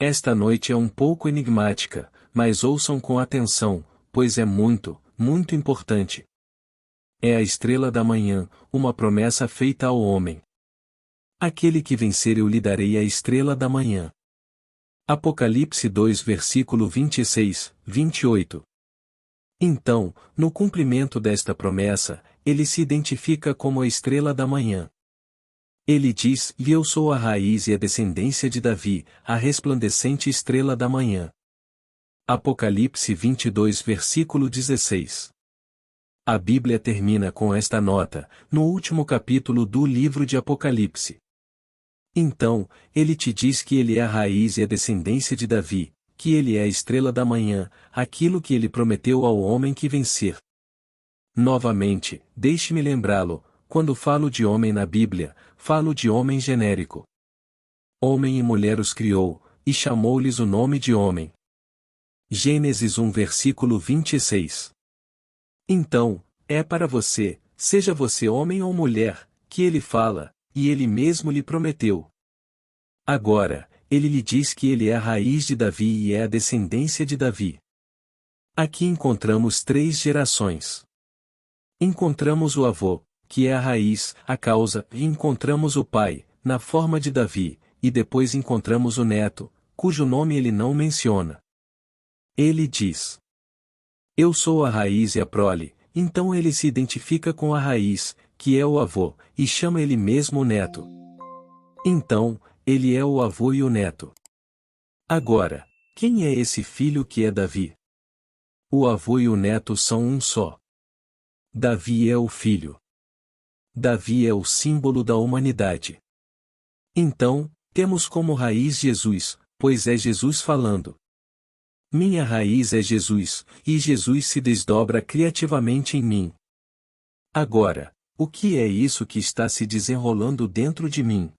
Esta noite é um pouco enigmática, mas ouçam com atenção, pois é muito, muito importante. É a estrela da manhã, uma promessa feita ao homem. Aquele que vencer eu lhe darei a estrela da manhã. Apocalipse 2 versículo 26, 28. Então, no cumprimento desta promessa, ele se identifica como a estrela da manhã. Ele diz: "E eu sou a raiz e a descendência de Davi, a resplandecente estrela da manhã." Apocalipse 22 versículo 16. A Bíblia termina com esta nota, no último capítulo do livro de Apocalipse. Então, ele te diz que ele é a raiz e a descendência de Davi, que ele é a estrela da manhã, aquilo que ele prometeu ao homem que vencer. Novamente, deixe-me lembrá-lo, quando falo de homem na Bíblia, falo de homem genérico. Homem e mulher os criou, e chamou-lhes o nome de homem. Gênesis 1 versículo 26. Então, é para você, seja você homem ou mulher, que ele fala, e ele mesmo lhe prometeu. Agora, ele lhe diz que ele é a raiz de Davi e é a descendência de Davi. Aqui encontramos 3 gerações. Encontramos o avô, que é a raiz, a causa, e encontramos o pai, na forma de Davi, e depois encontramos o neto, cujo nome ele não menciona. Ele diz: "Eu sou a raiz e a prole", então ele se identifica com a raiz, que é o avô, e chama ele mesmo o neto. Então, ele é o avô e o neto. Agora, quem é esse filho que é Davi? O avô e o neto são um só. Davi é o filho. Davi é o símbolo da humanidade. Então, temos como raiz Jesus, pois é Jesus falando. Minha raiz é Jesus, e Jesus se desdobra criativamente em mim. Agora, o que é isso que está se desenrolando dentro de mim?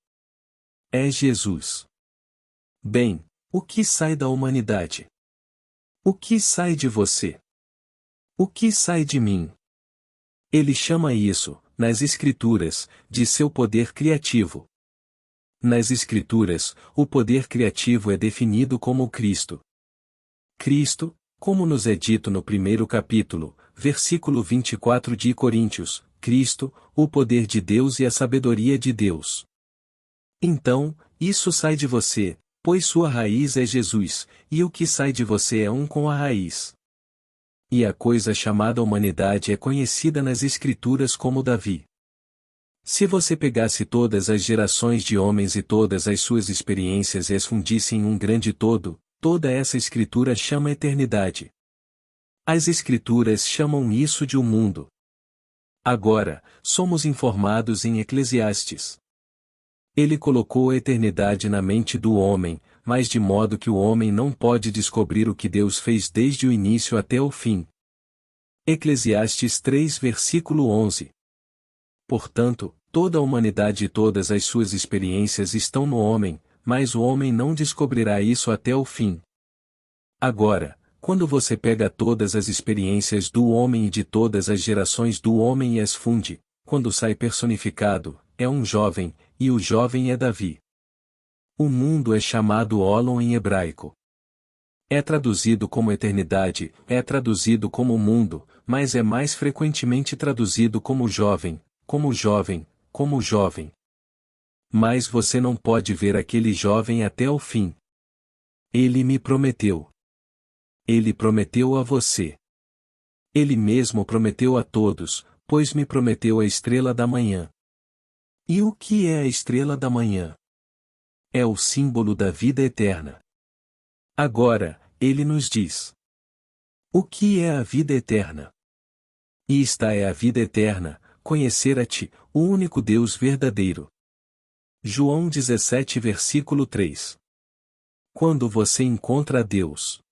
É Jesus. Bem, o que sai da humanidade? O que sai de você? O que sai de mim? Ele chama isso, nas Escrituras, de seu poder criativo. Nas Escrituras, o poder criativo é definido como Cristo. Cristo, como nos é dito no primeiro capítulo, versículo 24 de Coríntios, Cristo, o poder de Deus e a sabedoria de Deus. Então, isso sai de você, pois sua raiz é Jesus, e o que sai de você é um com a raiz. E a coisa chamada humanidade é conhecida nas Escrituras como Davi. Se você pegasse todas as gerações de homens e todas as suas experiências e as fundisse em um grande todo, toda essa Escritura chama eternidade. As Escrituras chamam isso de um mundo. Agora, somos informados em Eclesiastes. Ele colocou a eternidade na mente do homem, mas de modo que o homem não pode descobrir o que Deus fez desde o início até o fim. Eclesiastes 3 versículo 11. Portanto, toda a humanidade e todas as suas experiências estão no homem, mas o homem não descobrirá isso até o fim. Agora, quando você pega todas as experiências do homem e de todas as gerações do homem e as funde, quando sai personificado, é um jovem, e o jovem é Davi. O mundo é chamado Olon em hebraico. É traduzido como eternidade, é traduzido como mundo, mas é mais frequentemente traduzido como jovem, como jovem, como jovem. Mas você não pode ver aquele jovem até o fim. Ele me prometeu. Ele prometeu a você. Ele mesmo prometeu a todos, pois me prometeu a estrela da manhã. E o que é a estrela da manhã? É o símbolo da vida eterna. Agora, ele nos diz: o que é a vida eterna? E esta é a vida eterna, conhecer a Ti, o único Deus verdadeiro. João 17 versículo 3. Quando você encontra a Deus.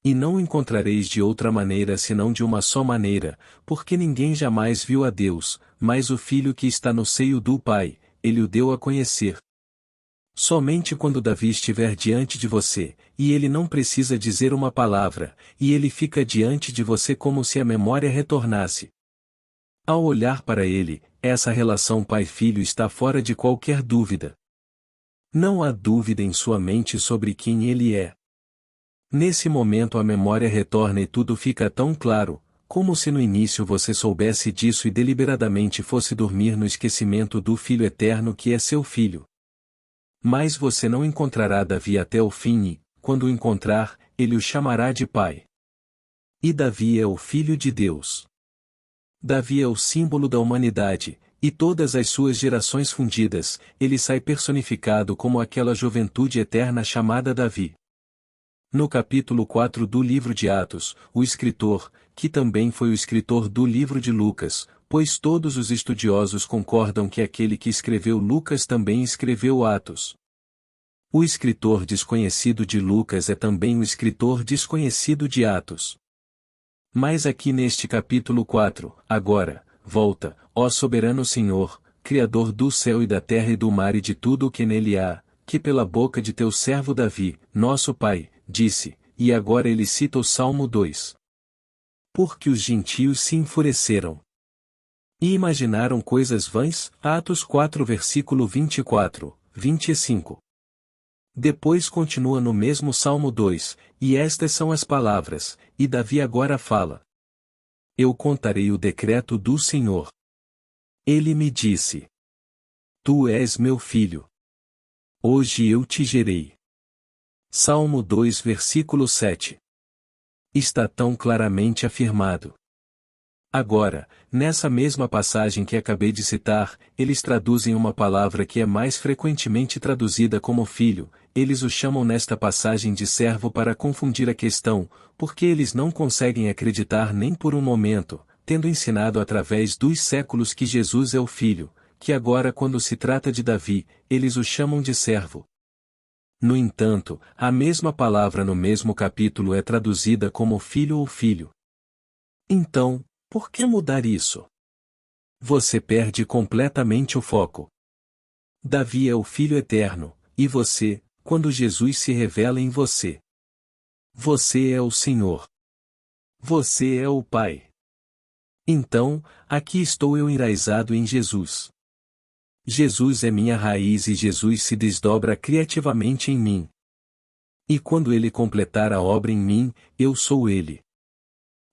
E não o encontrareis de outra maneira senão de uma só maneira, porque ninguém jamais viu a Deus, mas o Filho que está no seio do Pai, ele o deu a conhecer. Somente quando Davi estiver diante de você, e ele não precisa dizer uma palavra, e ele fica diante de você como se a memória retornasse. Ao olhar para ele, essa relação pai-filho está fora de qualquer dúvida. Não há dúvida em sua mente sobre quem ele é. Nesse momento a memória retorna e tudo fica tão claro, como se no início você soubesse disso e deliberadamente fosse dormir no esquecimento do Filho Eterno que é seu Filho. Mas você não encontrará Davi até o fim e, quando o encontrar, ele o chamará de Pai. E Davi é o Filho de Deus. Davi é o símbolo da humanidade, e todas as suas gerações fundidas, ele sai personificado como aquela juventude eterna chamada Davi. No capítulo 4 do livro de Atos, o escritor, que também foi o escritor do livro de Lucas, pois todos os estudiosos concordam que aquele que escreveu Lucas também escreveu Atos. O escritor desconhecido de Lucas é também o escritor desconhecido de Atos. Mas aqui neste capítulo 4, agora, volta, ó soberano Senhor, Criador do céu e da terra e do mar e de tudo o que nele há, que pela boca de teu servo Davi, nosso pai, disse, e agora ele cita o Salmo 2. Porque os gentios se enfureceram e imaginaram coisas vãs, Atos 4 versículo 24, 25. Depois continua no mesmo Salmo 2, e estas são as palavras, e Davi agora fala. Eu contarei o decreto do Senhor. Ele me disse. Tu és meu filho. Hoje eu te gerei. Salmo 2 versículo 7. Está tão claramente afirmado. Agora, nessa mesma passagem que acabei de citar, eles traduzem uma palavra que é mais frequentemente traduzida como filho, eles o chamam nesta passagem de servo para confundir a questão, porque eles não conseguem acreditar nem por um momento, tendo ensinado através dos séculos que Jesus é o filho, que agora quando se trata de Davi, eles o chamam de servo. No entanto, a mesma palavra no mesmo capítulo é traduzida como filho ou filho. Então, por que mudar isso? Você perde completamente o foco. Davi é o Filho Eterno, e você, quando Jesus se revela em você. Você é o Senhor. Você é o Pai. Então, aqui estou eu enraizado em Jesus. Jesus é minha raiz e Jesus se desdobra criativamente em mim. E quando ele completar a obra em mim, eu sou ele.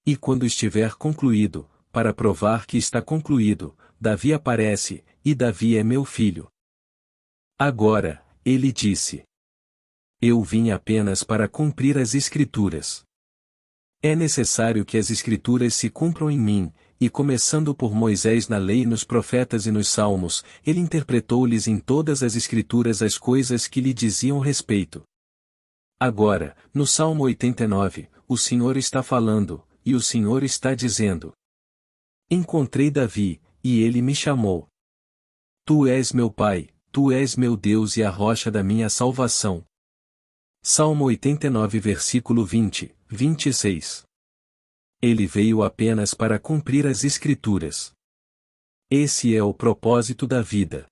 E quando estiver concluído, para provar que está concluído, Davi aparece, e Davi é meu filho. Agora, ele disse. Eu vim apenas para cumprir as Escrituras. É necessário que as Escrituras se cumpram em mim, e começando por Moisés na lei e nos profetas e nos salmos, ele interpretou-lhes em todas as Escrituras as coisas que lhe diziam respeito. Agora, no Salmo 89, o Senhor está falando, e o Senhor está dizendo. Encontrei Davi, e ele me chamou. Tu és meu Pai, tu és meu Deus e a rocha da minha salvação. Salmo 89 versículo 20, 26. Ele veio apenas para cumprir as Escrituras. Esse é o propósito da vida.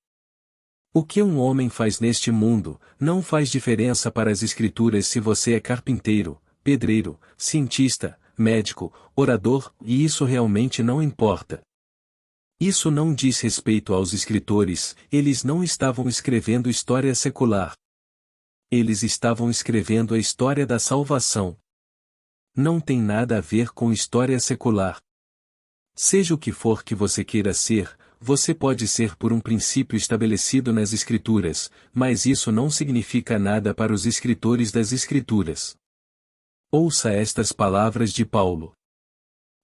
O que um homem faz neste mundo, não faz diferença para as Escrituras se você é carpinteiro, pedreiro, cientista, médico, orador, e isso realmente não importa. Isso não diz respeito aos escritores, eles não estavam escrevendo história secular. Eles estavam escrevendo a história da salvação. Não tem nada a ver com história secular. Seja o que for que você queira ser, você pode ser por um princípio estabelecido nas Escrituras, mas isso não significa nada para os escritores das Escrituras. Ouça estas palavras de Paulo.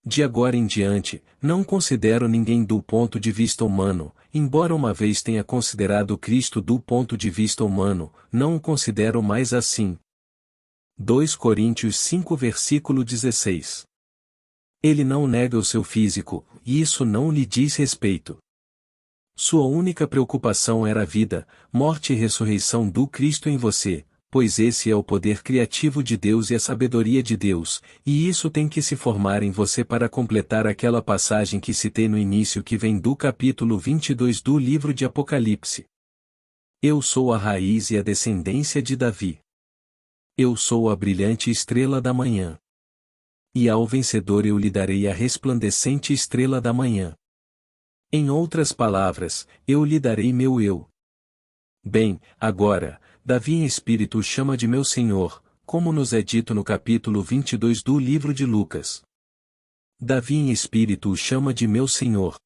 De agora em diante, não considero ninguém do ponto de vista humano, embora uma vez tenha considerado Cristo do ponto de vista humano, não o considero mais assim. 2 Coríntios 5 versículo 16. Ele não nega o seu físico, e isso não lhe diz respeito. Sua única preocupação era a vida, morte e ressurreição do Cristo em você, pois esse é o poder criativo de Deus e a sabedoria de Deus, e isso tem que se formar em você para completar aquela passagem que citei no início que vem do capítulo 22 do livro de Apocalipse. Eu sou a raiz e a descendência de Davi. Eu sou a brilhante estrela da manhã. E ao vencedor eu lhe darei a resplandecente estrela da manhã. Em outras palavras, eu lhe darei meu eu. Bem, agora, Davi em espírito o chama de meu Senhor, como nos é dito no capítulo 22 do livro de Lucas. Davi em espírito o chama de meu Senhor.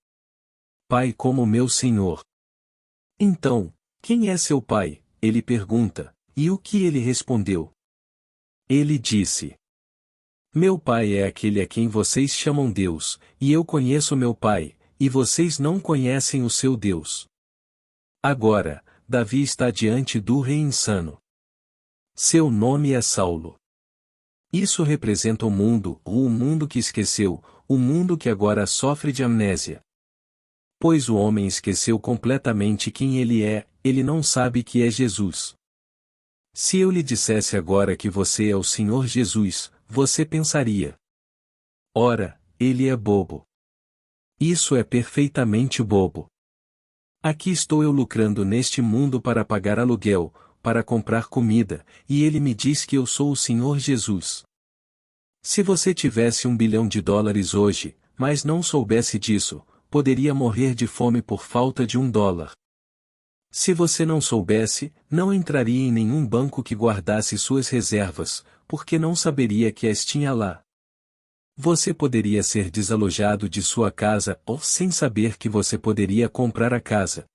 Pai como meu Senhor. Então, quem é seu pai? Ele pergunta, e o que ele respondeu? Ele disse: Meu pai é aquele a quem vocês chamam Deus, e eu conheço meu pai, e vocês não conhecem o seu Deus. Agora, Davi está diante do rei insano. Seu nome é Saulo. Isso representa o mundo que esqueceu, o mundo que agora sofre de amnésia. Pois o homem esqueceu completamente quem ele é, ele não sabe que é Jesus. Se eu lhe dissesse agora que você é o Senhor Jesus, você pensaria: ora, ele é bobo. Isso é perfeitamente bobo. Aqui estou eu lucrando neste mundo para pagar aluguel, para comprar comida, e ele me diz que eu sou o Senhor Jesus. Se você tivesse $1 bilhão hoje, mas não soubesse disso, poderia morrer de fome por falta de $1. Se você não soubesse, não entraria em nenhum banco que guardasse suas reservas, porque não saberia que as tinha lá. Você poderia ser desalojado de sua casa ou sem saber que você poderia comprar a casa.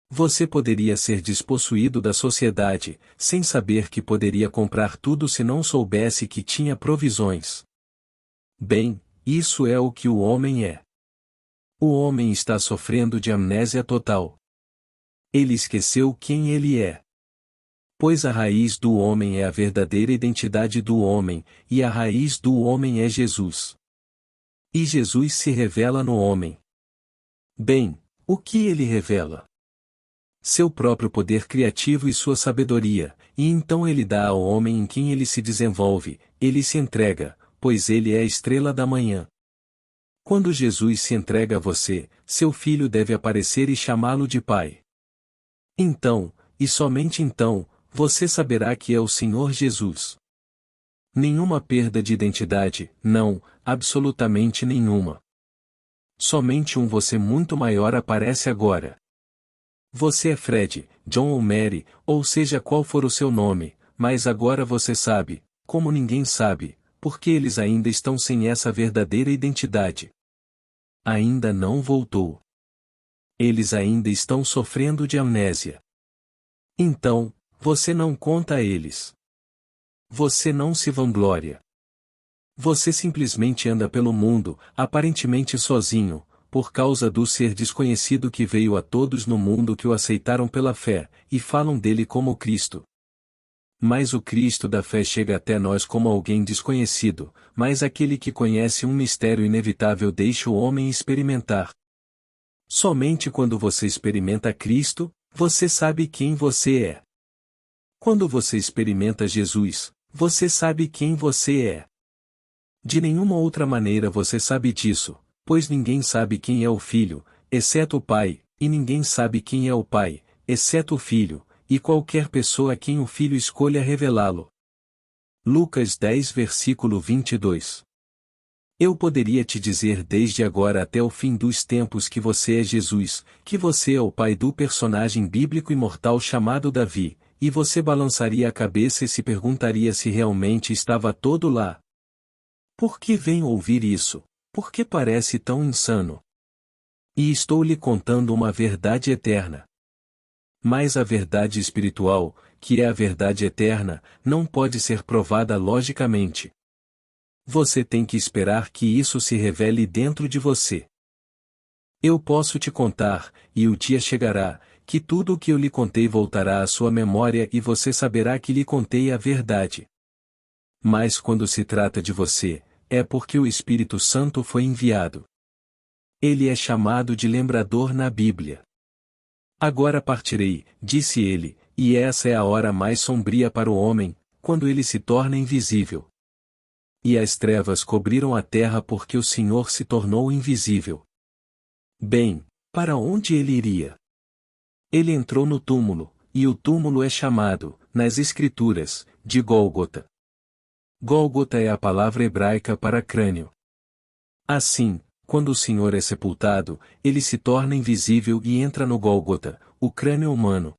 Você poderia ser despossuído da sociedade, sem saber que poderia comprar tudo se não soubesse que tinha provisões. Bem, isso é o que o homem é. O homem está sofrendo de amnésia total. Ele esqueceu quem ele é. Pois a raiz do homem é a verdadeira identidade do homem, e a raiz do homem é Jesus. E Jesus se revela no homem. Bem, o que ele revela? Seu próprio poder criativo e sua sabedoria, e então ele dá ao homem em quem ele se desenvolve, ele se entrega, pois ele é a estrela da manhã. Quando Jesus se entrega a você, seu filho deve aparecer e chamá-lo de Pai. Então, e somente então, você saberá que é o Senhor Jesus. Nenhuma perda de identidade, não, absolutamente nenhuma. Somente um você muito maior aparece agora. Você é Fred, John ou Mary, ou seja qual for o seu nome, mas agora você sabe, como ninguém sabe, porque eles ainda estão sem essa verdadeira identidade. Ainda não voltou. Eles ainda estão sofrendo de amnésia. Então, você não conta a eles. Você não se vangloria. Você simplesmente anda pelo mundo, aparentemente sozinho, por causa do ser desconhecido que veio a todos no mundo que o aceitaram pela fé, e falam dele como Cristo. Mas o Cristo da fé chega até nós como alguém desconhecido, mas aquele que conhece um mistério inevitável deixa o homem experimentar. Somente quando você experimenta Cristo, você sabe quem você é. Quando você experimenta Jesus, você sabe quem você é. De nenhuma outra maneira você sabe disso, pois ninguém sabe quem é o Filho, exceto o Pai, e ninguém sabe quem é o Pai, exceto o Filho, e qualquer pessoa a quem o Filho escolha revelá-lo. Lucas 10 versículo 22. Eu poderia te dizer desde agora até o fim dos tempos que você é Jesus, que você é o pai do personagem bíblico imortal chamado Davi, e você balançaria a cabeça e se perguntaria se realmente estava todo lá. Por que vem ouvir isso? Por que parece tão insano? E estou lhe contando uma verdade eterna. Mas a verdade espiritual, que é a verdade eterna, não pode ser provada logicamente. Você tem que esperar que isso se revele dentro de você. Eu posso te contar, e o dia chegará, que tudo o que eu lhe contei voltará à sua memória e você saberá que lhe contei a verdade. Mas quando se trata de você, é porque o Espírito Santo foi enviado. Ele é chamado de lembrador na Bíblia. Agora partirei, disse ele, e essa é a hora mais sombria para o homem, quando ele se torna invisível. E as trevas cobriram a terra porque o Senhor se tornou invisível. Bem, para onde ele iria? Ele entrou no túmulo, e o túmulo é chamado, nas Escrituras, de Gólgota. Gólgota é a palavra hebraica para crânio. Assim, quando o Senhor é sepultado, ele se torna invisível e entra no Gólgota, o crânio humano.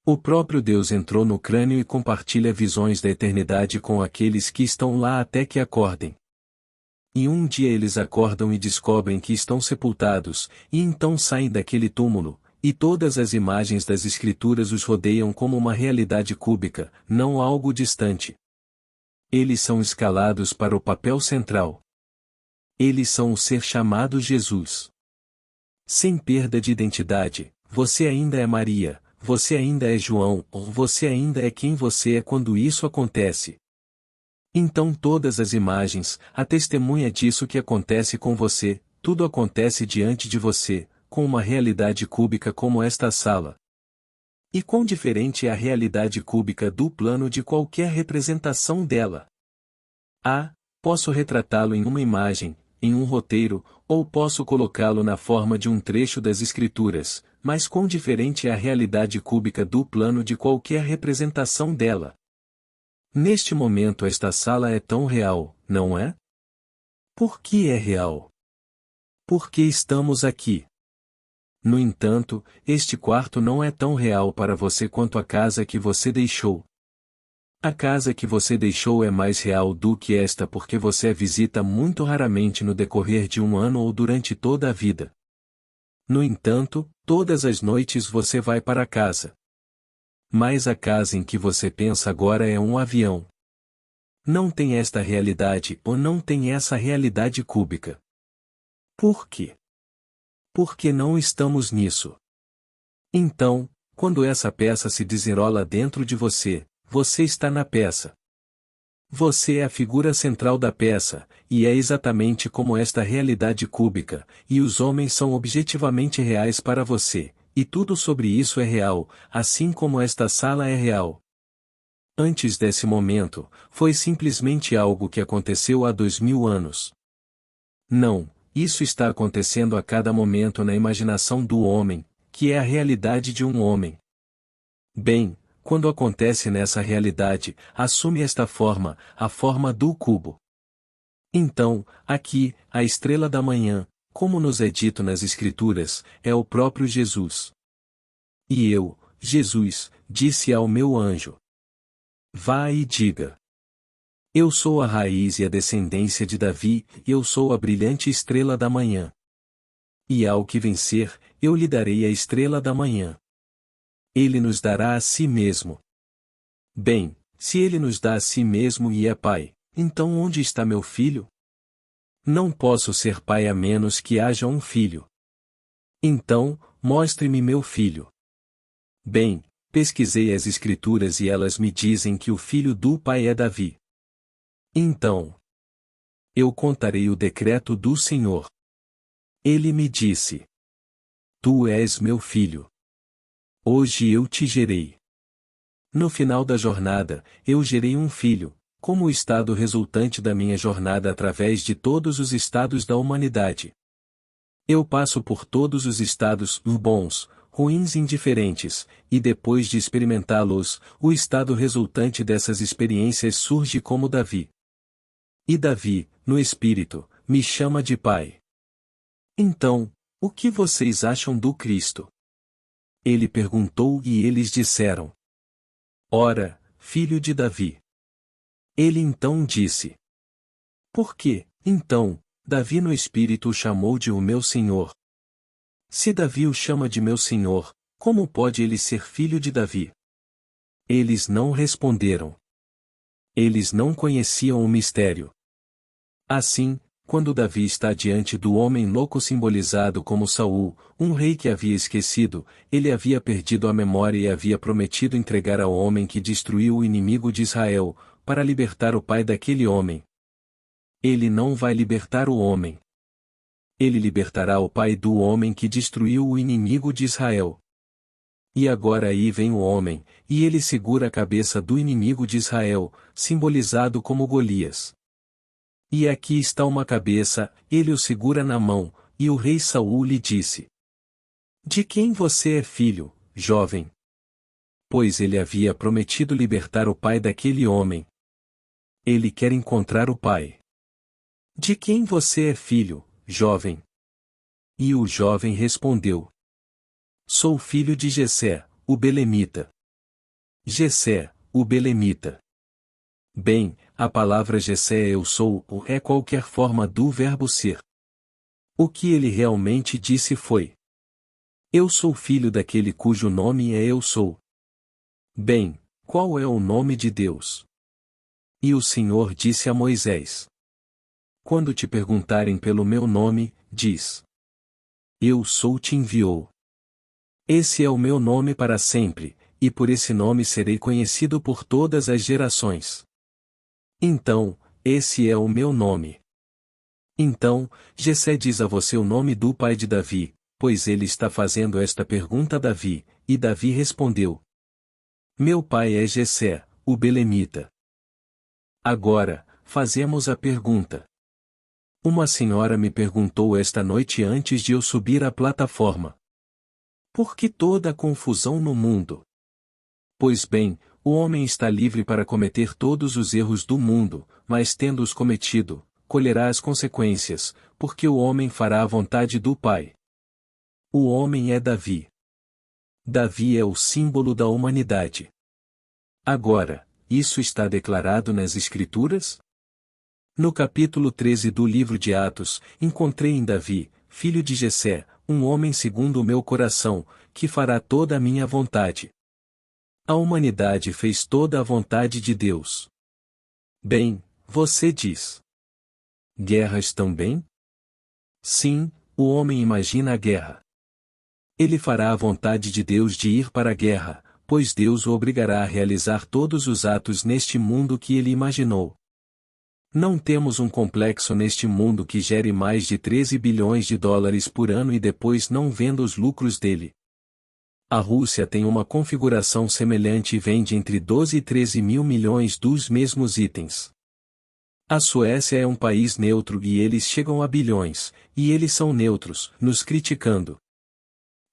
O próprio Deus entrou no crânio e compartilha visões da eternidade com aqueles que estão lá até que acordem. E um dia eles acordam e descobrem que estão sepultados, e então saem daquele túmulo, e todas as imagens das Escrituras os rodeiam como uma realidade cúbica, não algo distante. Eles são escalados para o papel central. Eles são o ser chamado Jesus. Sem perda de identidade, você ainda é Maria, você ainda é João, ou você ainda é quem você é quando isso acontece. Então todas as imagens, a testemunha disso que acontece com você, tudo acontece diante de você, com uma realidade cúbica como esta sala. E quão diferente é a realidade cúbica do plano de qualquer representação dela. Posso retratá-lo em uma imagem, em um roteiro, ou posso colocá-lo na forma de um trecho das Escrituras, mas quão diferente é a realidade cúbica do plano de qualquer representação dela. Neste momento esta sala é tão real, não é? Por que é real? Porque estamos aqui. No entanto, este quarto não é tão real para você quanto a casa que você deixou. A casa que você deixou é mais real do que esta porque você a visita muito raramente no decorrer de um ano ou durante toda a vida. No entanto, todas as noites você vai para casa. Mas a casa em que você pensa agora é um avião. Não tem esta realidade ou não tem essa realidade cúbica. Por quê? Porque não estamos nisso. Então, quando essa peça se desenrola dentro de você, você está na peça. Você é a figura central da peça, e é exatamente como esta realidade cúbica, e os homens são objetivamente reais para você, e tudo sobre isso é real, assim como esta sala é real. Antes desse momento, foi simplesmente algo que aconteceu há 2000 anos. Não, isso está acontecendo a cada momento na imaginação do homem, que é a realidade de um homem. Bem, quando acontece nessa realidade, assume esta forma, a forma do cubo. Então, aqui, a estrela da manhã, como nos é dito nas Escrituras, é o próprio Jesus. E eu, Jesus, disse ao meu anjo: vá e diga: eu sou a raiz e a descendência de Davi, e eu sou a brilhante estrela da manhã. E ao que vencer, eu lhe darei a estrela da manhã. Ele nos dará a si mesmo. Bem, se ele nos dá a si mesmo e é pai, então onde está meu filho? Não posso ser pai a menos que haja um filho. Então, mostre-me meu filho. Bem, pesquisei as Escrituras e elas me dizem que o filho do pai é Davi. Então, eu contarei o decreto do Senhor. Ele me disse: tu és meu filho. Hoje eu te gerei. No final da jornada, eu gerei um filho, como o estado resultante da minha jornada através de todos os estados da humanidade. Eu passo por todos os estados, bons, ruins e indiferentes, e depois de experimentá-los, o estado resultante dessas experiências surge como Davi. E Davi, no espírito, me chama de pai. Então, o que vocês acham do Cristo? Ele perguntou e eles disseram: ora, filho de Davi. Ele então disse: por que, então, Davi no espírito o chamou de o meu Senhor? Se Davi o chama de meu Senhor, como pode ele ser filho de Davi? Eles não responderam. Eles não conheciam o mistério. Assim, quando Davi está diante do homem louco simbolizado como Saul, um rei que havia esquecido, ele havia perdido a memória e havia prometido entregar ao homem que destruiu o inimigo de Israel, para libertar o pai daquele homem. Ele não vai libertar o homem. Ele libertará o pai do homem que destruiu o inimigo de Israel. E agora aí vem o homem, e ele segura a cabeça do inimigo de Israel, simbolizado como Golias. E aqui está uma cabeça, ele o segura na mão, e o rei Saul lhe disse: de quem você é filho, jovem? Pois ele havia prometido libertar o pai daquele homem. Ele quer encontrar o pai. De quem você é filho, jovem? E o jovem respondeu: sou filho de Jessé, o belemita. Jessé, o belemita. Bem, a palavra Jessé eu sou é qualquer forma do verbo ser. O que ele realmente disse foi: eu sou filho daquele cujo nome é eu sou. Bem, qual é o nome de Deus? E o Senhor disse a Moisés: quando te perguntarem pelo meu nome, diz: eu sou te enviou. Esse é o meu nome para sempre, e por esse nome serei conhecido por todas as gerações. Então, esse é o meu nome. Então, Jessé diz a você o nome do pai de Davi, pois ele está fazendo esta pergunta a Davi, e Davi respondeu: meu pai é Jessé, o belemita. Agora, fazemos a pergunta. Uma senhora me perguntou esta noite antes de eu subir à plataforma: por que toda a confusão no mundo? Pois bem, o homem está livre para cometer todos os erros do mundo, mas tendo-os cometido, colherá as consequências, porque o homem fará a vontade do Pai. O homem é Davi. Davi é o símbolo da humanidade. Agora, isso está declarado nas Escrituras? No capítulo 13 do livro de Atos, encontrei em Davi, filho de Jessé, um homem segundo o meu coração, que fará toda a minha vontade. A humanidade fez toda a vontade de Deus. Bem, você diz: guerras também? Sim, o homem imagina a guerra. Ele fará a vontade de Deus de ir para a guerra, pois Deus o obrigará a realizar todos os atos neste mundo que ele imaginou. Não temos um complexo neste mundo que gere mais de 13 bilhões de dólares por ano e depois não venda os lucros dele. A Rússia tem uma configuração semelhante e vende entre 12 e 13 mil milhões dos mesmos itens. A Suécia é um país neutro e eles chegam a bilhões, e eles são neutros, nos criticando.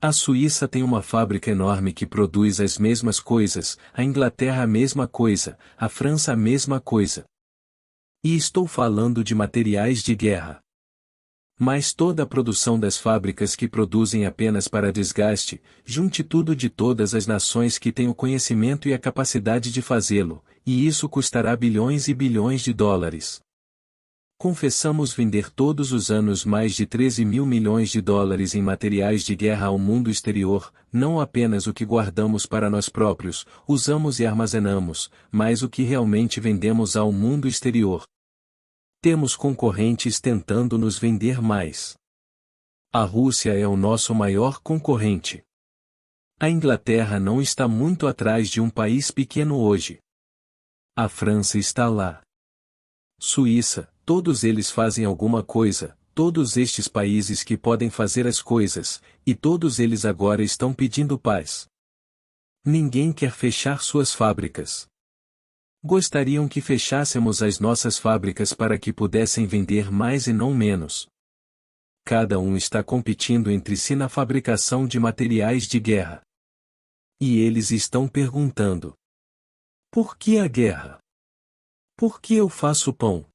A Suíça tem uma fábrica enorme que produz as mesmas coisas, a Inglaterra a mesma coisa, a França a mesma coisa. E estou falando de materiais de guerra. Mas toda a produção das fábricas que produzem apenas para desgaste, junte tudo de todas as nações que têm o conhecimento e a capacidade de fazê-lo, e isso custará bilhões e bilhões de dólares. Confessamos vender todos os anos mais de 13 mil milhões de dólares em materiais de guerra ao mundo exterior, não apenas o que guardamos para nós próprios, usamos e armazenamos, mas o que realmente vendemos ao mundo exterior. Temos concorrentes tentando nos vender mais. A Rússia é o nosso maior concorrente. A Inglaterra não está muito atrás de um país pequeno hoje. A França está lá. Suíça, todos eles fazem alguma coisa, todos estes países que podem fazer as coisas, e todos eles agora estão pedindo paz. Ninguém quer fechar suas fábricas. Gostariam que fechássemos as nossas fábricas para que pudessem vender mais e não menos. Cada um está competindo entre si na fabricação de materiais de guerra. E eles estão perguntando: por que a guerra? Por que eu faço pão?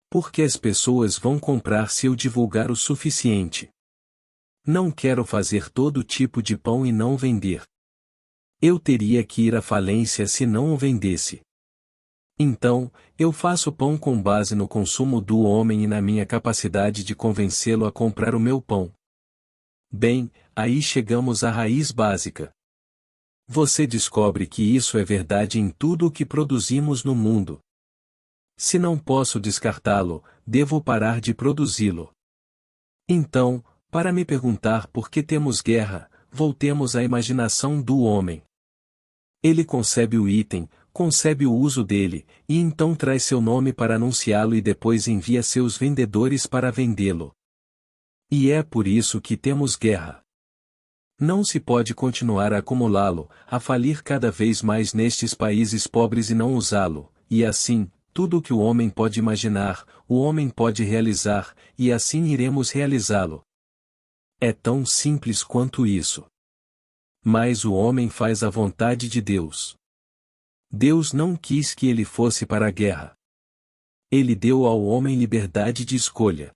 Porque as pessoas vão comprar se eu divulgar o suficiente. Não quero fazer todo tipo de pão e não vender. Eu teria que ir à falência se não o vendesse. Então, eu faço pão com base no consumo do homem e na minha capacidade de convencê-lo a comprar o meu pão. Bem, aí chegamos à raiz básica. Você descobre que isso é verdade em tudo o que produzimos no mundo. Se não posso descartá-lo, devo parar de produzi-lo. Então, para me perguntar por que temos guerra, voltemos à imaginação do homem. Ele concebe o item, concebe o uso dele, e então traz seu nome para anunciá-lo e depois envia seus vendedores para vendê-lo. E é por isso que temos guerra. Não se pode continuar a acumulá-lo, a falir cada vez mais nestes países pobres e não usá-lo, e assim, tudo o que o homem pode imaginar, o homem pode realizar, e assim iremos realizá-lo. É tão simples quanto isso. Mas o homem faz a vontade de Deus. Deus não quis que ele fosse para a guerra. Ele deu ao homem liberdade de escolha.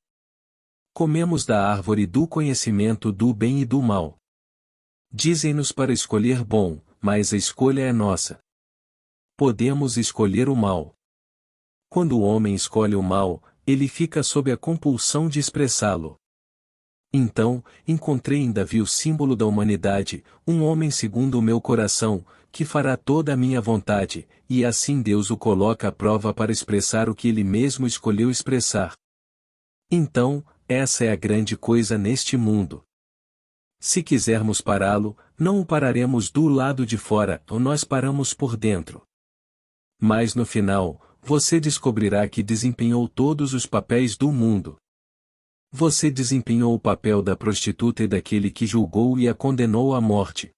Comemos da árvore do conhecimento do bem e do mal. Dizem-nos para escolher bom, mas a escolha é nossa. Podemos escolher o mal. Quando o homem escolhe o mal, ele fica sob a compulsão de expressá-lo. Então, encontrei em Davi o símbolo da humanidade, um homem segundo o meu coração, que fará toda a minha vontade, e assim Deus o coloca à prova para expressar o que ele mesmo escolheu expressar. Então, essa é a grande coisa neste mundo. Se quisermos pará-lo, não o pararemos do lado de fora, ou nós paramos por dentro. Mas no final, você descobrirá que desempenhou todos os papéis do mundo. Você desempenhou o papel da prostituta e daquele que julgou e a condenou à morte.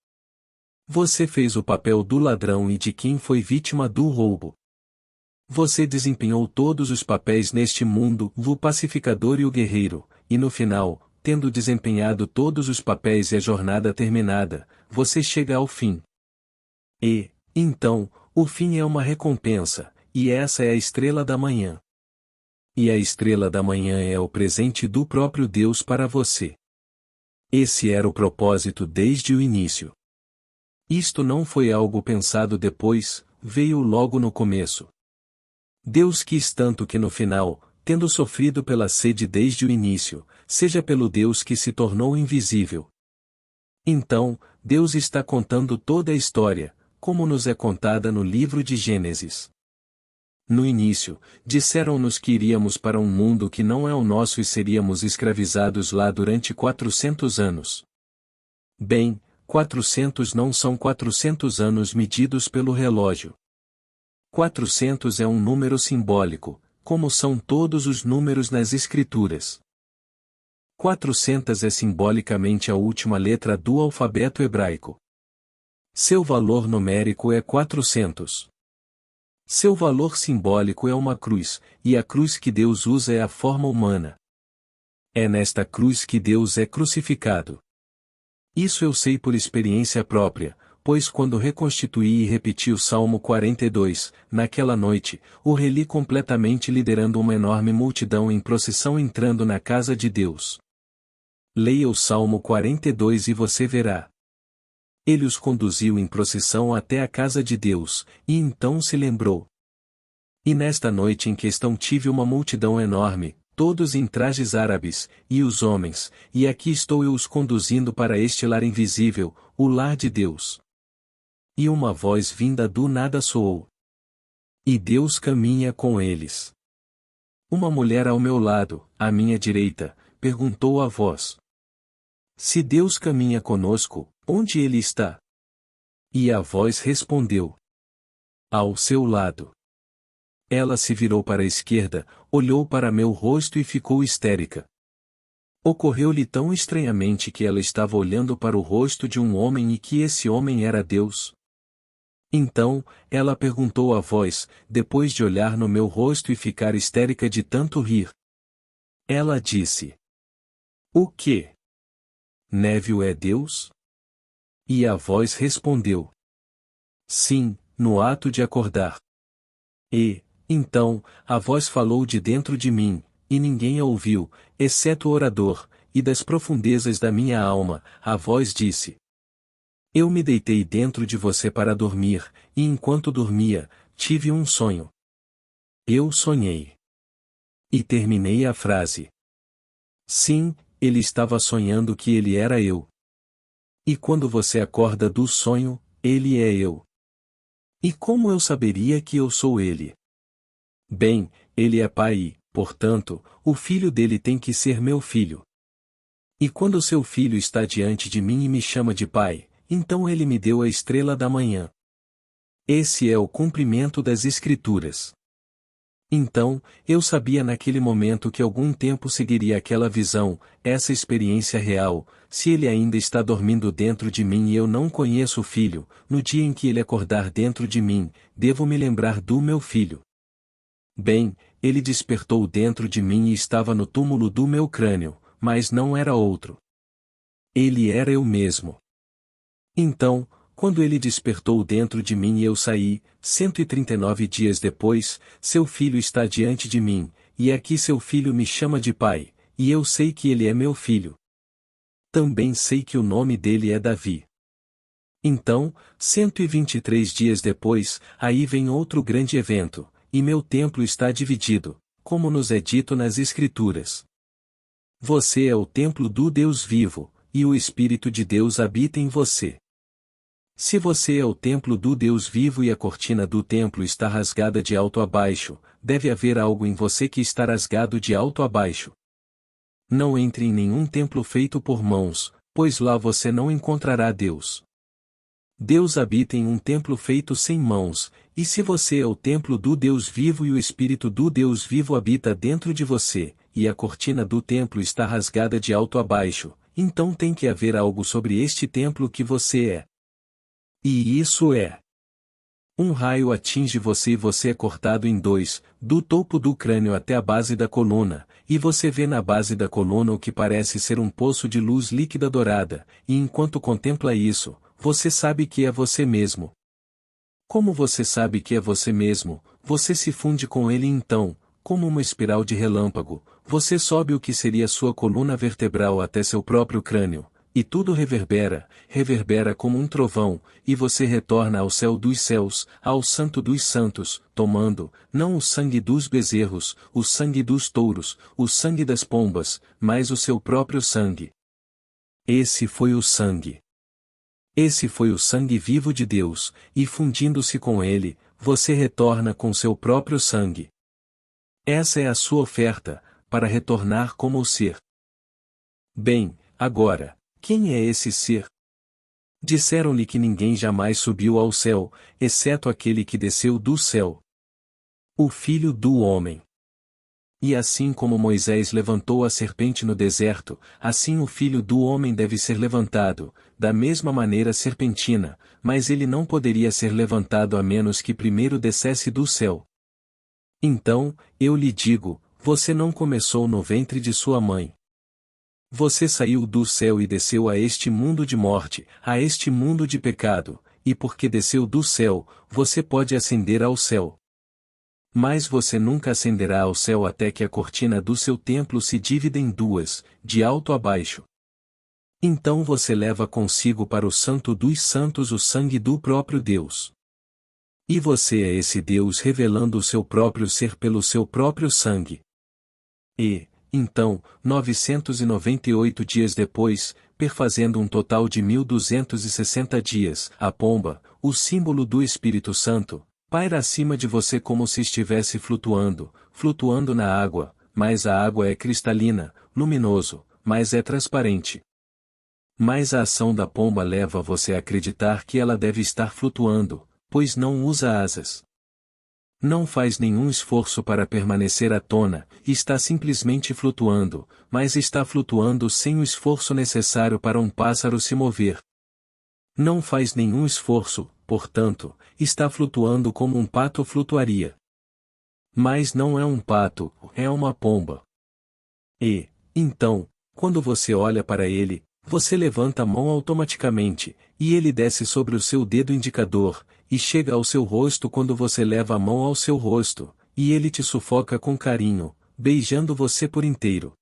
Você fez o papel do ladrão e de quem foi vítima do roubo. Você desempenhou todos os papéis neste mundo, o pacificador e o guerreiro, e no final, tendo desempenhado todos os papéis e a jornada terminada, você chega ao fim. E, então, o fim é uma recompensa, e essa é a estrela da manhã. E a estrela da manhã é o presente do próprio Deus para você. Esse era o propósito desde o início. Isto não foi algo pensado depois, veio logo no começo. Deus quis tanto que no final, tendo sofrido pela sede desde o início, seja pelo Deus que se tornou invisível. Então, Deus está contando toda a história, como nos é contada no livro de Gênesis. No início, disseram-nos que iríamos para um mundo que não é o nosso e seríamos escravizados lá durante 400 anos. Bem, 400 não são 400 anos medidos pelo relógio. 400 é um número simbólico, como são todos os números nas Escrituras. 400 é simbolicamente a última letra do alfabeto hebraico. Seu valor numérico é 400. Seu valor simbólico é uma cruz, e a cruz que Deus usa é a forma humana. É nesta cruz que Deus é crucificado. Isso eu sei por experiência própria, pois quando reconstituí e repeti o Salmo 42, naquela noite, o reli completamente liderando uma enorme multidão em procissão entrando na casa de Deus. Leia o Salmo 42 e você verá. Ele os conduziu em procissão até a casa de Deus, e então se lembrou. E nesta noite em questão tive uma multidão enorme, todos em trajes árabes, e os homens, e aqui estou eu os conduzindo para este lar invisível, o lar de Deus. E uma voz vinda do nada soou. E Deus caminha com eles. Uma mulher ao meu lado, à minha direita, perguntou a voz. Se Deus caminha conosco, onde Ele está? E a voz respondeu. Ao seu lado. Ela se virou para a esquerda, olhou para meu rosto e ficou histérica. Ocorreu-lhe tão estranhamente que ela estava olhando para o rosto de um homem e que esse homem era Deus. Então, ela perguntou à voz, depois de olhar no meu rosto e ficar histérica de tanto rir. Ela disse. O quê? Neville é Deus? E a voz respondeu. Sim, no ato de acordar. E, então, a voz falou de dentro de mim, e ninguém a ouviu, exceto o orador, e das profundezas da minha alma, a voz disse. Eu me deitei dentro de você para dormir, e enquanto dormia, tive um sonho. Eu sonhei. E terminei a frase. Sim, ele estava sonhando que ele era eu. E quando você acorda do sonho, ele é eu. E como eu saberia que eu sou ele? Bem, ele é pai e, portanto, o filho dele tem que ser meu filho. E quando seu filho está diante de mim e me chama de pai, então ele me deu a estrela da manhã. Esse é o cumprimento das Escrituras. Então, eu sabia naquele momento que algum tempo seguiria aquela visão, essa experiência real, se ele ainda está dormindo dentro de mim e eu não conheço o filho, no dia em que ele acordar dentro de mim, devo me lembrar do meu filho. Bem, ele despertou dentro de mim e estava no túmulo do meu crânio, mas não era outro. Ele era eu mesmo. Então, quando ele despertou dentro de mim e eu saí, 139 dias depois, seu filho está diante de mim, e aqui seu filho me chama de pai, e eu sei que ele é meu filho. Também sei que o nome dele é Davi. Então, 123 dias depois, aí vem outro grande evento, e meu templo está dividido, como nos é dito nas Escrituras. Você é o templo do Deus vivo, e o Espírito de Deus habita em você. Se você é o templo do Deus vivo e a cortina do templo está rasgada de alto a baixo, deve haver algo em você que está rasgado de alto a baixo. Não entre em nenhum templo feito por mãos, pois lá você não encontrará Deus. Deus habita em um templo feito sem mãos, e se você é o templo do Deus vivo e o Espírito do Deus vivo habita dentro de você, e a cortina do templo está rasgada de alto a baixo, então tem que haver algo sobre este templo que você é. E isso é. Um raio atinge você e você é cortado em dois, do topo do crânio até a base da coluna, e você vê na base da coluna o que parece ser um poço de luz líquida dourada, e enquanto contempla isso, você sabe que é você mesmo. Como você sabe que é você mesmo, você se funde com ele e então, como uma espiral de relâmpago, você sobe o que seria sua coluna vertebral até seu próprio crânio, e tudo reverbera como um trovão, e você retorna ao céu dos céus, ao santo dos santos, tomando, não o sangue dos bezerros, o sangue dos touros, o sangue das pombas, mas o seu próprio sangue. Esse foi o sangue. Esse foi o sangue vivo de Deus, e fundindo-se com ele, você retorna com seu próprio sangue. Essa é a sua oferta, para retornar como o ser. Bem, agora, quem é esse ser? Disseram-lhe que ninguém jamais subiu ao céu, exceto aquele que desceu do céu. O Filho do Homem. E assim como Moisés levantou a serpente no deserto, assim o Filho do Homem deve ser levantado, da mesma maneira serpentina, mas ele não poderia ser levantado a menos que primeiro descesse do céu. Então, eu lhe digo, você não começou no ventre de sua mãe. Você saiu do céu e desceu a este mundo de morte, a este mundo de pecado, e porque desceu do céu, você pode ascender ao céu. Mas você nunca ascenderá ao céu até que a cortina do seu templo se divida em duas, de alto a baixo. Então você leva consigo para o Santo dos Santos o sangue do próprio Deus. E você é esse Deus revelando o seu próprio ser pelo seu próprio sangue. E, então, 998 dias depois, perfazendo um total de 1260 dias, a pomba, o símbolo do Espírito Santo, paira acima de você como se estivesse flutuando na água, mas a água é cristalina, luminoso, mas é transparente. Mas a ação da pomba leva você a acreditar que ela deve estar flutuando, pois não usa asas. Não faz nenhum esforço para permanecer à tona, está simplesmente flutuando, mas está flutuando sem o esforço necessário para um pássaro se mover. Não faz nenhum esforço, portanto, está flutuando como um pato flutuaria. Mas não é um pato, é uma pomba. E, então, quando você olha para ele, você levanta a mão automaticamente, e ele desce sobre o seu dedo indicador, e chega ao seu rosto quando você leva a mão ao seu rosto, e ele te sufoca com carinho, beijando você por inteiro.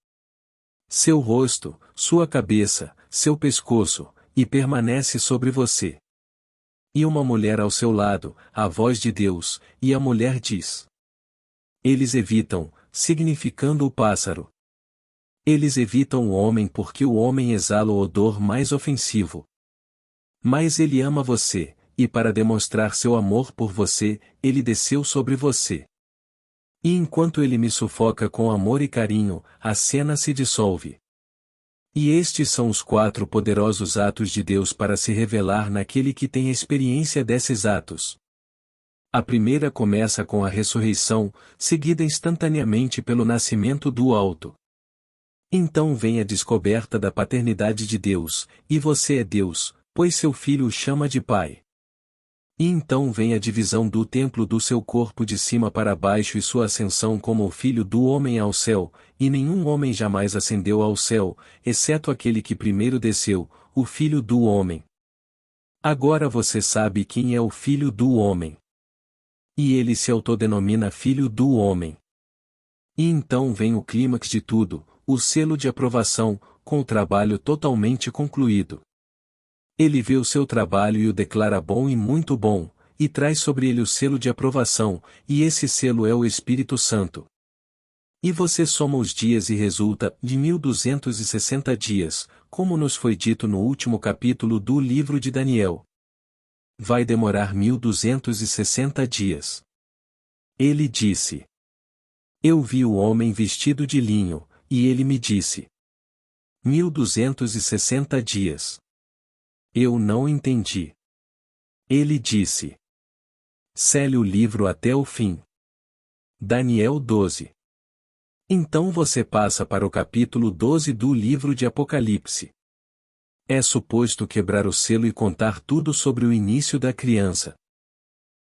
Seu rosto, sua cabeça, seu pescoço, e permanece sobre você. E uma mulher ao seu lado, a voz de Deus, e a mulher diz. Eles evitam, significando o pássaro. Eles evitam o homem porque o homem exala o odor mais ofensivo. Mas ele ama você, e para demonstrar seu amor por você, ele desceu sobre você. E enquanto ele me sufoca com amor e carinho, a cena se dissolve. E estes são os 4 poderosos atos de Deus para se revelar naquele que tem experiência desses atos. A primeira começa com a ressurreição, seguida instantaneamente pelo nascimento do alto. Então vem a descoberta da paternidade de Deus, e você é Deus, pois seu filho o chama de Pai. E então vem a divisão do templo do seu corpo de cima para baixo e sua ascensão como o Filho do Homem ao céu, e nenhum homem jamais ascendeu ao céu, exceto aquele que primeiro desceu, o Filho do Homem. Agora você sabe quem é o Filho do Homem. E ele se autodenomina Filho do Homem. E então vem o clímax de tudo, o selo de aprovação, com o trabalho totalmente concluído. Ele vê o seu trabalho e o declara bom e muito bom, e traz sobre ele o selo de aprovação, e esse selo é o Espírito Santo. E você soma os dias e resulta de 1260 dias, como nos foi dito no último capítulo do livro de Daniel. Vai demorar 1260 dias. Ele disse: Eu vi o homem vestido de linho, e ele me disse: 1260 dias. Eu não entendi. Ele disse: Cele o livro até o fim. Daniel 12. Então você passa para o capítulo 12 do livro de Apocalipse. É suposto quebrar o selo e contar tudo sobre o início da criança.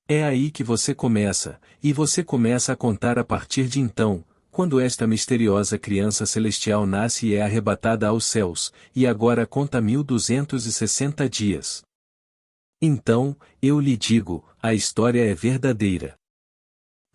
É aí que você começa, e você começa a contar a partir de então, quando esta misteriosa criança celestial nasce e é arrebatada aos céus, e agora conta 1260 dias. Então, eu lhe digo, a história é verdadeira.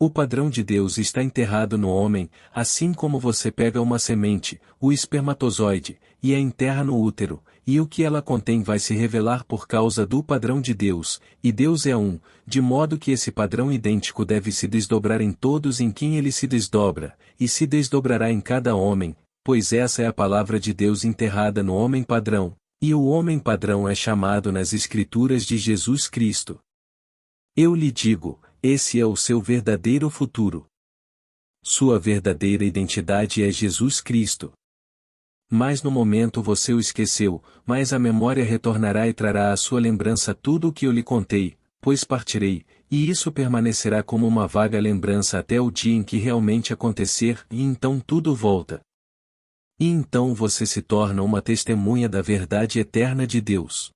O padrão de Deus está enterrado no homem, assim como você pega uma semente, o espermatozoide, e a enterra no útero, e o que ela contém vai se revelar por causa do padrão de Deus, e Deus é um, de modo que esse padrão idêntico deve se desdobrar em todos em quem ele se desdobra, e se desdobrará em cada homem, pois essa é a palavra de Deus enterrada no homem padrão, e o homem padrão é chamado nas Escrituras de Jesus Cristo. Eu lhe digo, esse é o seu verdadeiro futuro. Sua verdadeira identidade é Jesus Cristo. Mas no momento você o esqueceu, mas a memória retornará e trará à sua lembrança tudo o que eu lhe contei, pois partirei, e isso permanecerá como uma vaga lembrança até o dia em que realmente acontecer, e então tudo volta. E então você se torna uma testemunha da verdade eterna de Deus.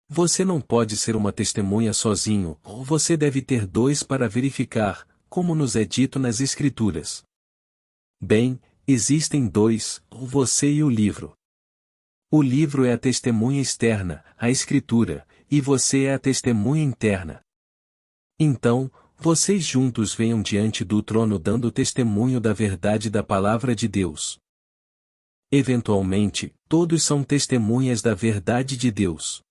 Você não pode ser uma testemunha sozinho, ou você deve ter dois para verificar, como nos é dito nas Escrituras. Bem, existem dois, você e o livro. O livro é a testemunha externa, a Escritura, e você é a testemunha interna. Então, vocês juntos venham diante do trono dando testemunho da verdade da palavra de Deus. Eventualmente, todos são testemunhas da verdade de Deus.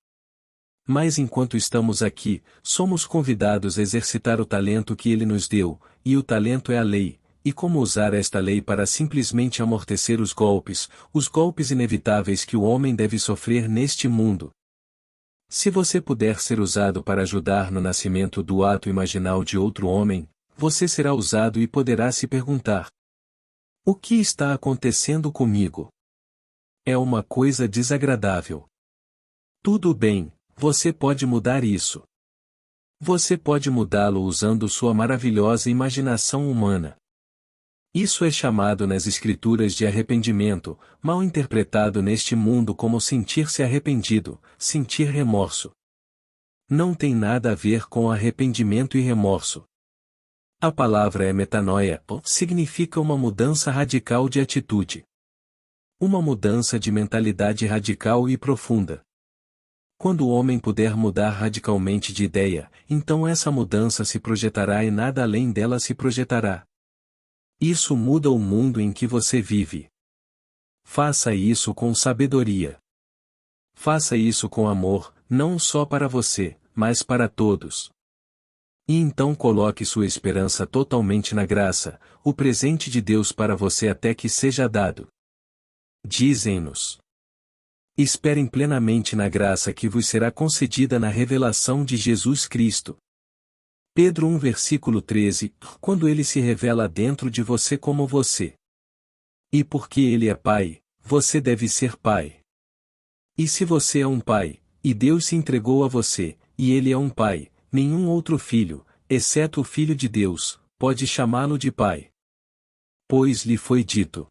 Mas enquanto estamos aqui, somos convidados a exercitar o talento que Ele nos deu, e o talento é a lei, e como usar esta lei para simplesmente amortecer os golpes inevitáveis que o homem deve sofrer neste mundo. Se você puder ser usado para ajudar no nascimento do ato imaginal de outro homem, você será usado e poderá se perguntar: o que está acontecendo comigo? É uma coisa desagradável. Tudo bem. Você pode mudar isso. Você pode mudá-lo usando sua maravilhosa imaginação humana. Isso é chamado nas Escrituras de arrependimento, mal interpretado neste mundo como sentir-se arrependido, sentir remorso. Não tem nada a ver com arrependimento e remorso. A palavra é metanoia, significa uma mudança radical de atitude. Uma mudança de mentalidade radical e profunda. Quando o homem puder mudar radicalmente de ideia, então essa mudança se projetará e nada além dela se projetará. Isso muda o mundo em que você vive. Faça isso com sabedoria. Faça isso com amor, não só para você, mas para todos. E então coloque sua esperança totalmente na graça, o presente de Deus para você até que seja dado. Dizem-nos: esperem plenamente na graça que vos será concedida na revelação de Jesus Cristo. Pedro 1 versículo 13, quando ele se revela dentro de você como você. E porque ele é pai, você deve ser pai. E se você é um pai, e Deus se entregou a você, e ele é um pai, nenhum outro filho, exceto o Filho de Deus, pode chamá-lo de pai. Pois lhe foi dito: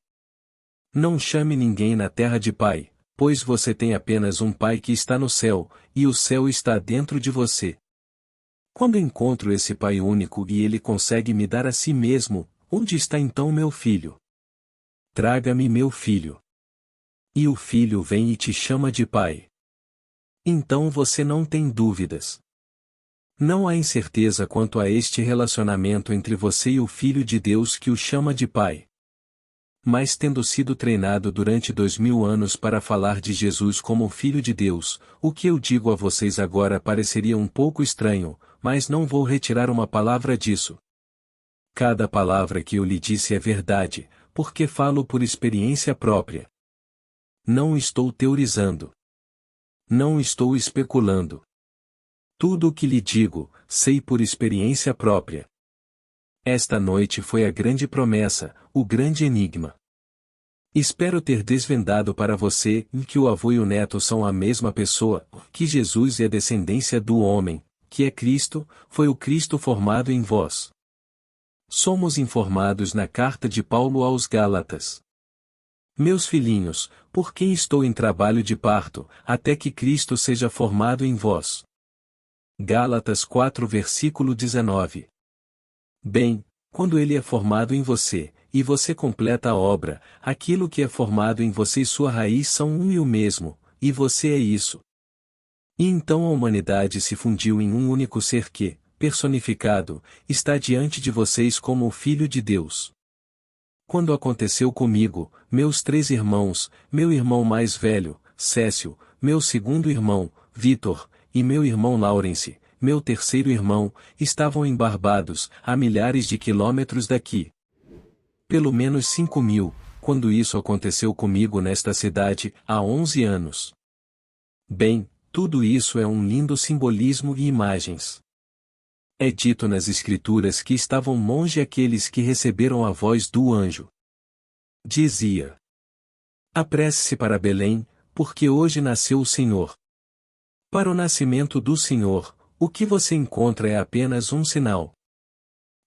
não chame ninguém na terra de pai, pois você tem apenas um pai que está no céu, e o céu está dentro de você. Quando encontro esse pai único e ele consegue me dar a si mesmo, onde está então meu filho? Traga-me meu filho. E o filho vem e te chama de pai. Então você não tem dúvidas. Não há incerteza quanto a este relacionamento entre você e o Filho de Deus que o chama de pai. Mas tendo sido treinado durante 2000 anos para falar de Jesus como o Filho de Deus, o que eu digo a vocês agora pareceria um pouco estranho, mas não vou retirar uma palavra disso. Cada palavra que eu lhe disse é verdade, porque falo por experiência própria. Não estou teorizando. Não estou especulando. Tudo o que lhe digo, sei por experiência própria. Esta noite foi a grande promessa, o grande enigma. Espero ter desvendado para você que o avô e o neto são a mesma pessoa, que Jesus é descendência do homem, que é Cristo, foi o Cristo formado em vós. Somos informados na carta de Paulo aos Gálatas. Meus filhinhos, por quem estou em trabalho de parto, até que Cristo seja formado em vós. Gálatas 4 versículo 19. Bem, quando ele é formado em você, e você completa a obra, aquilo que é formado em você e sua raiz são um e o mesmo, e você é isso. E então a humanidade se fundiu em um único ser que, personificado, está diante de vocês como o Filho de Deus. Quando aconteceu comigo, meus 3 irmãos, meu irmão mais velho, Cécio, meu segundo irmão, Vitor, e meu irmão Laurence, meu terceiro irmão, estavam em Barbados, a milhares de quilômetros daqui. Pelo menos 5.000, quando isso aconteceu comigo nesta cidade, há 11 anos. Bem, tudo isso é um lindo simbolismo e imagens. É dito nas Escrituras que estavam longe aqueles que receberam a voz do anjo. Dizia: apresse-se para Belém, porque hoje nasceu o Senhor. Para o nascimento do Senhor, o que você encontra é apenas um sinal.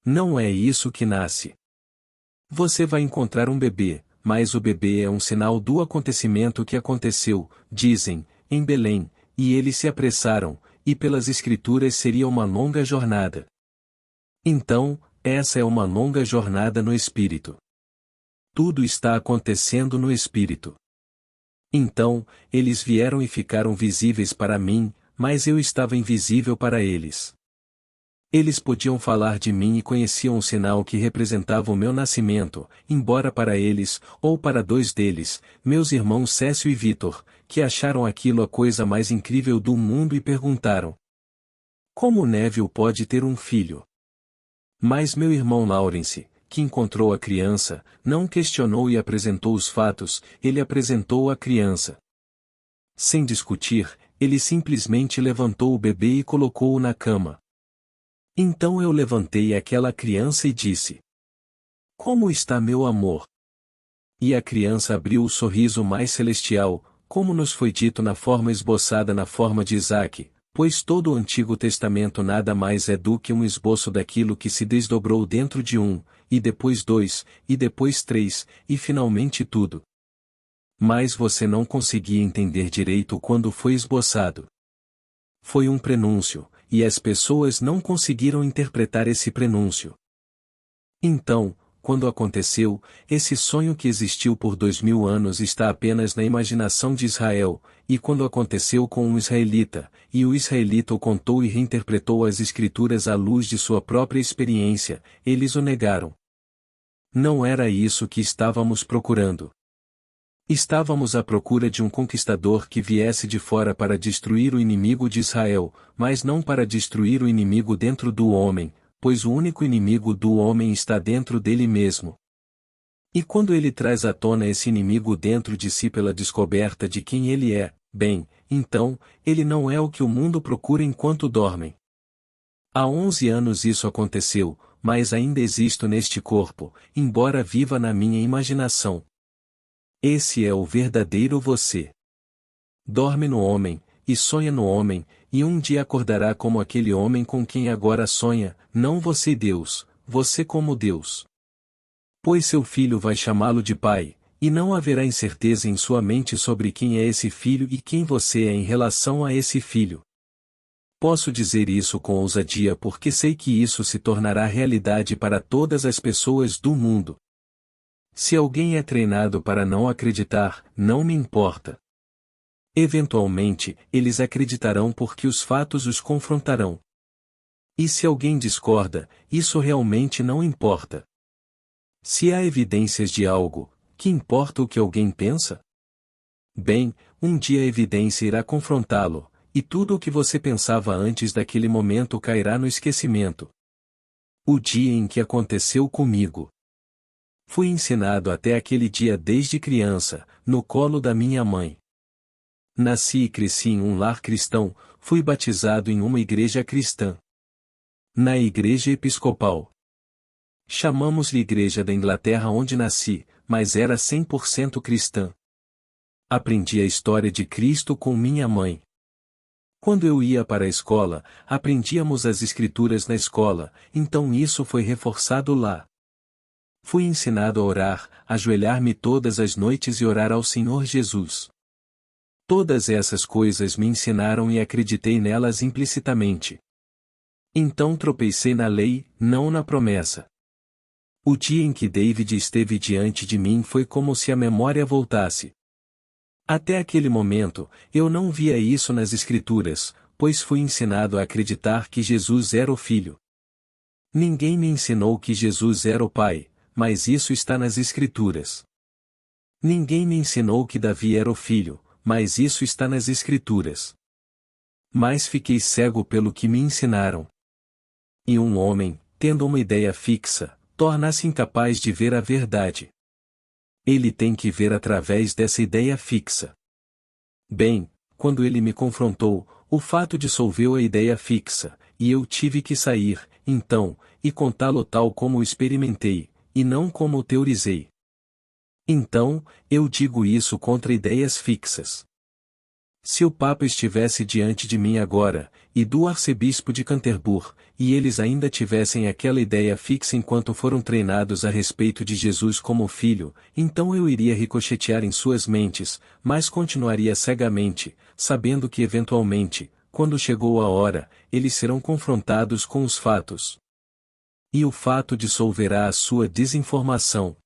Não é isso que nasce. Você vai encontrar um bebê, mas o bebê é um sinal do acontecimento que aconteceu, dizem, em Belém, e eles se apressaram, e pelas Escrituras seria uma longa jornada. Então, essa é uma longa jornada no Espírito. Tudo está acontecendo no Espírito. Então, eles vieram e ficaram visíveis para mim, mas eu estava invisível para eles. Eles podiam falar de mim e conheciam o sinal que representava o meu nascimento, embora para eles, ou para 2 deles, meus irmãos Cécio e Vitor, que acharam aquilo a coisa mais incrível do mundo e perguntaram: como Neville pode ter um filho? Mas meu irmão Laurence, que encontrou a criança, não questionou e apresentou os fatos, ele apresentou a criança. Sem discutir, ele simplesmente levantou o bebê e colocou-o na cama. Então eu levantei aquela criança e disse: como está meu amor? E a criança abriu o sorriso mais celestial, como nos foi dito na forma esboçada na forma de Isaac, pois todo o Antigo Testamento nada mais é do que um esboço daquilo que se desdobrou dentro de 1, e depois 2, e depois 3, e finalmente tudo. Mas você não conseguia entender direito quando foi esboçado. Foi um prenúncio, e as pessoas não conseguiram interpretar esse prenúncio. Então, quando aconteceu, esse sonho que existiu por 2000 anos está apenas na imaginação de Israel, e quando aconteceu com um israelita, e o israelita o contou e reinterpretou as Escrituras à luz de sua própria experiência, eles o negaram. Não era isso que estávamos procurando. Estávamos à procura de um conquistador que viesse de fora para destruir o inimigo de Israel, mas não para destruir o inimigo dentro do homem, pois o único inimigo do homem está dentro dele mesmo. E quando ele traz à tona esse inimigo dentro de si pela descoberta de quem ele é, bem, então, ele não é o que o mundo procura enquanto dormem. Há 11 anos isso aconteceu, mas ainda existo neste corpo, embora viva na minha imaginação. Esse é o verdadeiro você. Dorme no homem, e sonha no homem, e um dia acordará como aquele homem com quem agora sonha, não você Deus, você como Deus. Pois seu filho vai chamá-lo de pai, e não haverá incerteza em sua mente sobre quem é esse filho e quem você é em relação a esse filho. Posso dizer isso com ousadia porque sei que isso se tornará realidade para todas as pessoas do mundo. Se alguém é treinado para não acreditar, não me importa. Eventualmente, eles acreditarão porque os fatos os confrontarão. E se alguém discorda, isso realmente não importa. Se há evidências de algo, que importa o que alguém pensa? Bem, um dia a evidência irá confrontá-lo, e tudo o que você pensava antes daquele momento cairá no esquecimento. O dia em que aconteceu comigo. Fui ensinado até aquele dia desde criança, no colo da minha mãe. Nasci e cresci em um lar cristão, fui batizado em uma igreja cristã. Na igreja episcopal. Chamamos-lhe Igreja da Inglaterra onde nasci, mas era 100% cristã. Aprendi a história de Cristo com minha mãe. Quando eu ia para a escola, aprendíamos as Escrituras na escola, então isso foi reforçado lá. Fui ensinado a orar, ajoelhar-me todas as noites e orar ao Senhor Jesus. Todas essas coisas me ensinaram e acreditei nelas implicitamente. Então tropecei na lei, não na promessa. O dia em que David esteve diante de mim foi como se a memória voltasse. Até aquele momento, eu não via isso nas Escrituras, pois fui ensinado a acreditar que Jesus era o Filho. Ninguém me ensinou que Jesus era o Pai, mas isso está nas Escrituras. Ninguém me ensinou que Davi era o Filho, mas isso está nas Escrituras. Mas fiquei cego pelo que me ensinaram. E um homem, tendo uma ideia fixa, torna-se incapaz de ver a verdade. Ele tem que ver através dessa ideia fixa. Bem, quando ele me confrontou, o fato dissolveu a ideia fixa, e eu tive que sair, então, e contá-lo tal como o experimentei, e não como o teorizei. Então, eu digo isso contra ideias fixas. Se o Papa estivesse diante de mim agora, e do arcebispo de Canterbury, e eles ainda tivessem aquela ideia fixa enquanto foram treinados a respeito de Jesus como Filho, então eu iria ricochetear em suas mentes, mas continuaria cegamente, sabendo que eventualmente, quando chegou a hora, eles serão confrontados com os fatos. E o fato dissolverá a sua desinformação.